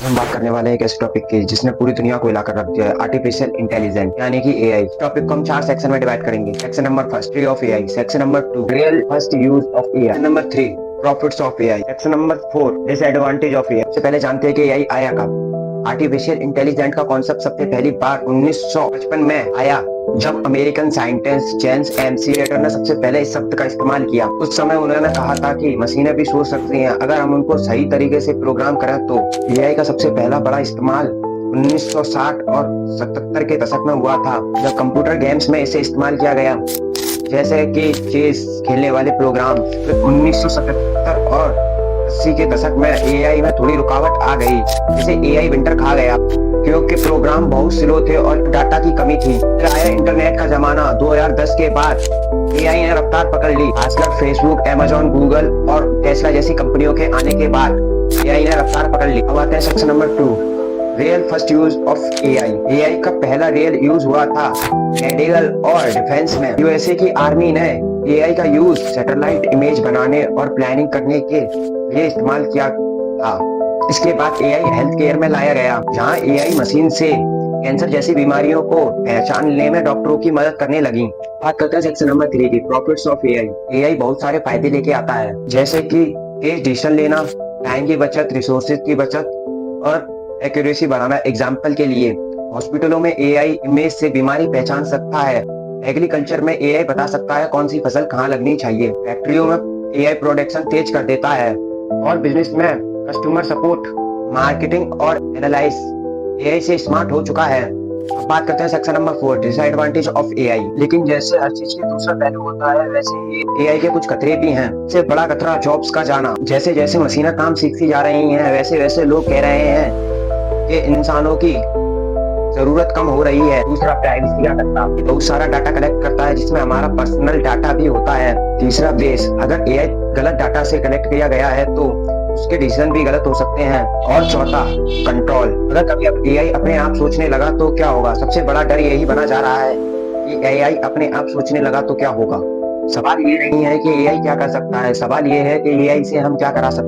हम बात करने वाले हैं एक ऐसे टॉपिक की जिसने पूरी दुनिया को हिलाकर रख दिया है, आर्टिफिशियल इंटेलिजेंस यानी कि एआई। टॉपिक को हम 4 सेक्शन में डिवाइड करेंगे। Section number first, history of AI. Section number 2, real first use of AI. Section number 3, profits of AI. Section number 4, disadvantage of AI. सबसे पहले जानते हैं कि एआई आया कब। आर्टिफिशियल इंटेलिजेंस का कॉन्सेप्ट सबसे पहली बार 1955 में आया, जब American scientist James M Slater ने सबसे पहले इस शब्द का इस्तेमाल किया। उस समय उन्होंने कहा था कि मशीनें भी सोच सकती हैं अगर हम उनको सही तरीके से प्रोग्राम करें तो। एआई का सबसे पहला बड़ा इस्तेमाल 1960 और 77 के दशक में हुआ था, जब कंप्यूटर गेम्स में इसे इस्तेमाल किया गया, जैसे कि चेस खेलने वाले प्रोग्राम। फिर 1977 और 80 के दशक में एआई में थोड़ी रुकावट आ गई, जिसे एआई विंटर कहा गया, क्योंकि प्रोग्राम बहुत स्लो थे और डाटा की कमी थी। फिर आया इंटरनेट का जमाना। 2010 के बाद एआई ने रफ्तार पकड़ ली, खासकर फेसबुक, अमेजोन, गूगल और टेस्ला जैसी कंपनियों के आने के बाद एआई ने रफ्तार पकड़ ली। अब आते हैं section number 2, real first use of AI. AI का पहला रियल यूज हुआ था मेडिकल और डिफेंस में। यूएसए की आर्मी ने एआई का यूज सैटेलाइट इमेज बनाने और प्लानिंग करने के लिए इस्तेमाल किया था। इसके बाद एआई हेल्थ केयर में लाया गया, जहां एआई मशीन से कैंसर जैसी बीमारियों को पहचानने में डॉक्टरों की मदद करने लगी। बात करते हैं सेक्शन नंबर 3 की, प्रॉफिट्स ऑफ एआई। एआई बहुत सारे फायदे लेके आता है, जैसे कि तेज डिसीजन लेना, टाइम की बचत, रिसोर्सेज की बचत और एक्यूरेसी बढ़ाना। एग्जाम्पल के लिए हॉस्पिटलों में एआई इमेज से बीमारी पहचान सकता है। एग्रीकल्चर में एआई बता सकता है कौन सी फसल कहाँ लगनी चाहिए। फैक्ट्रियों में एआई प्रोडक्शन तेज कर देता है। और बिजनेस में कस्टमर सपोर्ट, मार्केटिंग और एनालाइज एआई से स्मार्ट हो चुका है। अब बात करते हैं section number 4, disadvantage of AI. लेकिन जैसे हर चीज के दूसरा पहलू होता है, वैसे ही एआई के कुछ खतरे भी हैं। सबसे बड़ा खतरा जॉब्स का जाना। जैसे जैसे मशीनें काम सीखती जा रही हैं, वैसे वैसे लोग कह रहे हैं कि इंसानों की जरूरत कम हो रही है। दूसरा, प्राइवेसी का खतरा। बहुत सारा डाटा कलेक्ट करता है, जिसमें हमारा पर्सनल डाटा भी होता है। तीसरा, बेस। अगर एआई गलत डाटा से कलेक्ट किया गया है तो उसके डिसीजन भी गलत हो सकते हैं। और चौथा, कंट्रोल। अगर कभी अब एआई अपने आप सोचने लगा तो क्या होगा। सबसे बड़ा डर यही बना जा रहा है कि एआई अपने आप सोचने लगा तो क्या होगा। सवाल ये नहीं है कि एआई क्या कर सकता है, सवाल ये है कि एआई से हम क्या करा सकते हैं।